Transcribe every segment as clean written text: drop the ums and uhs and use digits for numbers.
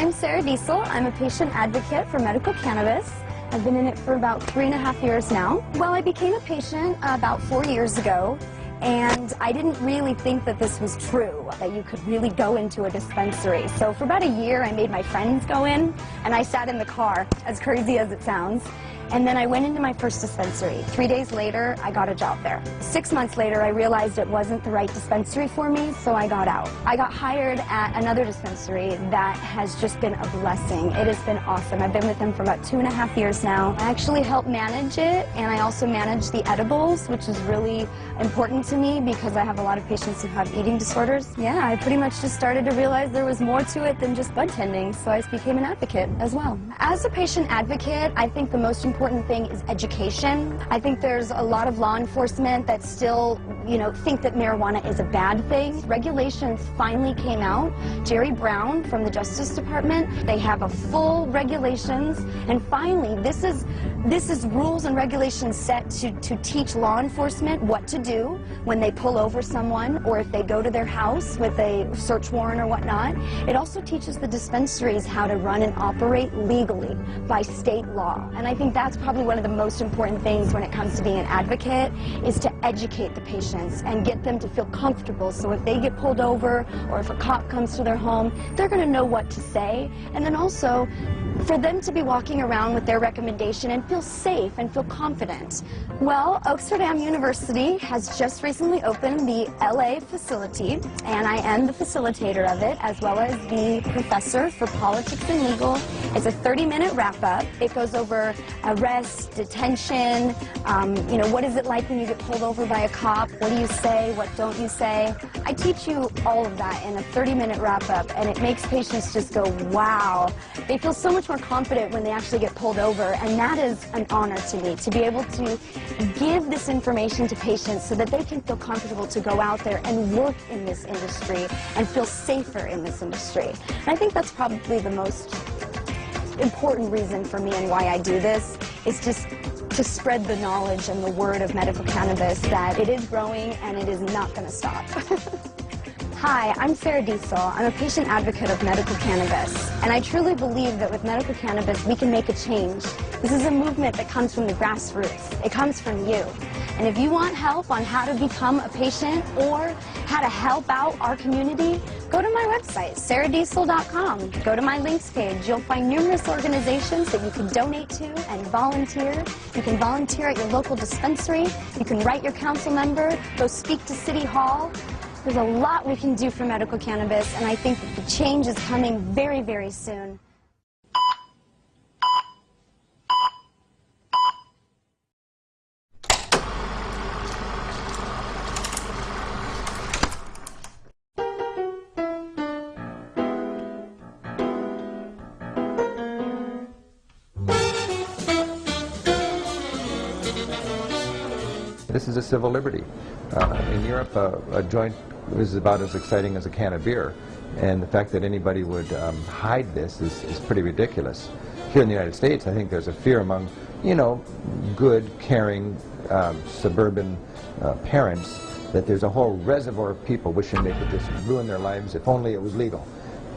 I'm Sarah Diesel. I'm a patient advocate for medical cannabis. I've been in it for about 3.5 years now. Well, I became a patient about 4 years ago, and I didn't really think that this was true, that you could really go into a dispensary. So for about a year, I made my friends go in, and I sat in the car, as crazy as it sounds. And then I went into my first dispensary. 3 days later, I got a job there. 6 months later, I realized it wasn't the right dispensary for me, so I got out. I got hired at another dispensary that has just been a blessing. It has been awesome. I've been with them for about 2.5 years now. I actually help manage it, and I also manage the edibles, which is really important to me because I have a lot of patients who have eating disorders. Yeah, I pretty much just started to realize there was more to it than just bud tending, so I became an advocate as well. As a patient advocate, I think the most important thing is education. I think there's a lot of law enforcement that still, think that marijuana is a bad thing. Regulations finally came out. Jerry Brown from the Justice Department, they have a full regulations, and finally this is rules and regulations set to teach law enforcement what to do when they pull over someone or if they go to their house with a search warrant or whatnot. It also teaches the dispensaries how to run and operate legally by state law, and I think that's probably one of the most important things when it comes to being an advocate, is to educate the patients and get them to feel comfortable, so if they get pulled over or if a cop comes to their home, they're going to know what to say, and then also for them to be walking around with their recommendation and feel safe and feel confident. Well, Amsterdam University has just recently opened the LA facility, and I am the facilitator of it, as well as the professor for politics and legal. It's a 30-minute wrap-up. It goes over arrest, detention, what is it like when you get pulled over by a cop? What do you say? What don't you say? I teach you all of that in a 30-minute wrap-up, and it makes patients just go, wow. They feel so much more confident when they actually get pulled over, and that is an honor to me, to be able to give this information to patients so that they can feel comfortable to go out there and work in this industry and feel safer in this industry. And I think that's probably the most important reason for me and why I do this, is just to spread the knowledge and the word of medical cannabis, that it is growing and it is not going to stop. Hi, I'm Sarah Diesel. I'm a patient advocate of medical cannabis, and I truly believe that with medical cannabis we can make a change. This is a movement that comes from the grassroots. It comes from you. And if you want help on how to become a patient or how to help out our community, go to my website, sarahdiesel.com. Go to my links page. You'll find numerous organizations that you can donate to and volunteer. You can volunteer at your local dispensary. You can write your council member. Go speak to City Hall. There's a lot we can do for medical cannabis, and I think that the change is coming very, very soon. This is a civil liberty. In Europe, a joint is about as exciting as a can of beer, and the fact that anybody would hide this is pretty ridiculous. Here in the United States, I think there's a fear among, good, caring, suburban parents that there's a whole reservoir of people wishing they could just ruin their lives if only it was legal.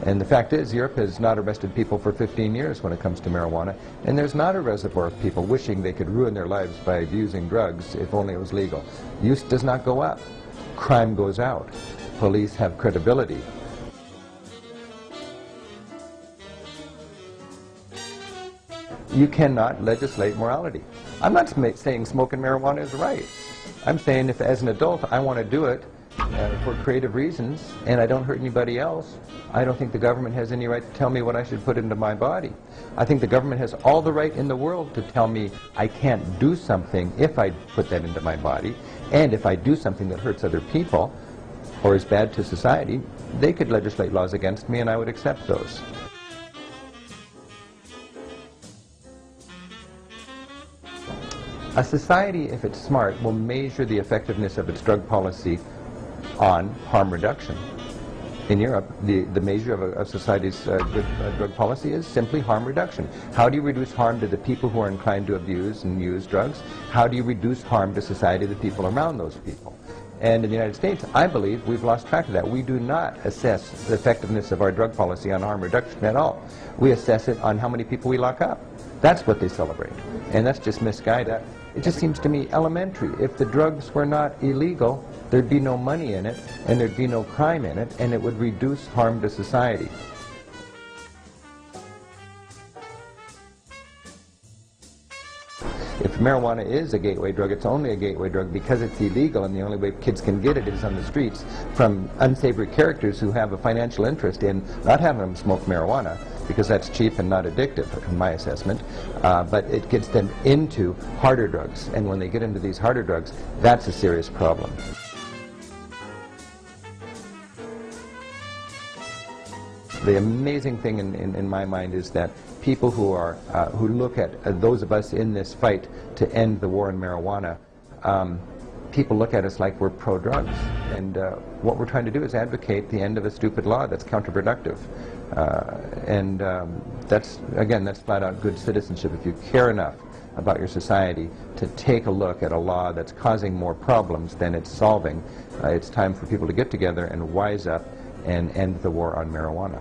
And the fact is, Europe has not arrested people for 15 years when it comes to marijuana, and there's not a reservoir of people wishing they could ruin their lives by abusing drugs if only it was legal. Use does not go up. Crime goes out. Police have credibility. You cannot legislate morality. I'm not saying smoking marijuana is right. I'm saying if as an adult I want to do it for creative reasons and I don't hurt anybody else, I don't think the government has any right to tell me what I should put into my body. I think the government has all the right in the world to tell me I can't do something if I put that into my body, and if I do something that hurts other people or is bad to society, they could legislate laws against me and I would accept those. A society, if it's smart, will measure the effectiveness of its drug policy on harm reduction. In Europe, the measure of a society's good drug policy is simply harm reduction. How do you reduce harm to the people who are inclined to abuse and use drugs? How do you reduce harm to society, the people around those people? And in the United States, I believe we've lost track of that. We do not assess the effectiveness of our drug policy on harm reduction at all. We assess it on how many people we lock up. That's what they celebrate. And that's just misguided. It just seems to me elementary. If the drugs were not illegal, there'd be no money in it, and there'd be no crime in it, and it would reduce harm to society. If marijuana is a gateway drug, it's only a gateway drug because it's illegal, and the only way kids can get it is on the streets from unsavory characters who have a financial interest in not having them smoke marijuana, because that's cheap and not addictive, in my assessment, but it gets them into harder drugs, and when they get into these harder drugs, that's a serious problem. The amazing thing in my mind is that people who look at those of us in this fight to end the war on marijuana, people look at us like we're pro-drugs, and what we're trying to do is advocate the end of a stupid law that's counterproductive, and that's flat out good citizenship. If you care enough about your society to take a look at a law that's causing more problems than it's solving, it's time for people to get together and wise up and end the war on marijuana.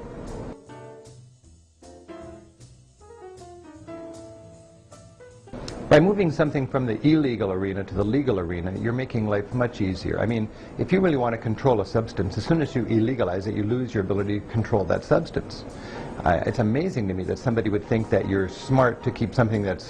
By moving something from the illegal arena to the legal arena, you're making life much easier. I mean, if you really want to control a substance, as soon as you illegalize it, you lose your ability to control that substance. It's amazing to me that somebody would think that you're smart to keep something that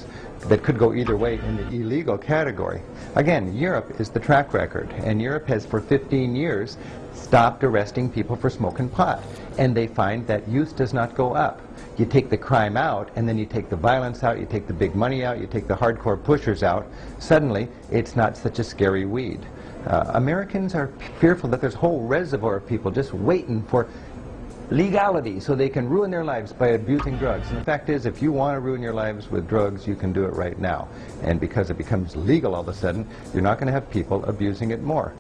could go either way in the illegal category. Again, Europe is the track record, and Europe has for 15 years stopped arresting people for smoking pot, and they find that use does not go up. You take the crime out, and then you take the violence out, you take the big money out, you take the hardcore pushers out. Suddenly, it's not such a scary weed. Americans are fearful that there's a whole reservoir of people just waiting for legality so they can ruin their lives by abusing drugs. And the fact is, if you want to ruin your lives with drugs, you can do it right now. And because it becomes legal all of a sudden, you're not going to have people abusing it more.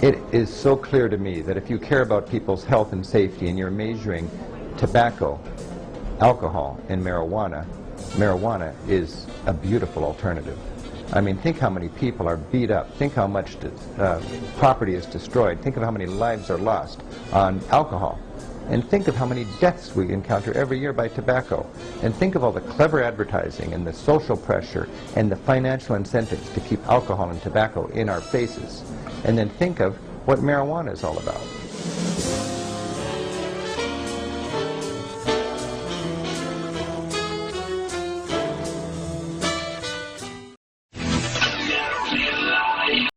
It is so clear to me that if you care about people's health and safety and you're measuring tobacco, alcohol, and marijuana, marijuana is a beautiful alternative. I mean, think how many people are beat up. Think how much property is destroyed. Think of how many lives are lost on alcohol. And think of how many deaths we encounter every year by tobacco. And think of all the clever advertising and the social pressure and the financial incentives to keep alcohol and tobacco in our faces. And then think of what marijuana is all about.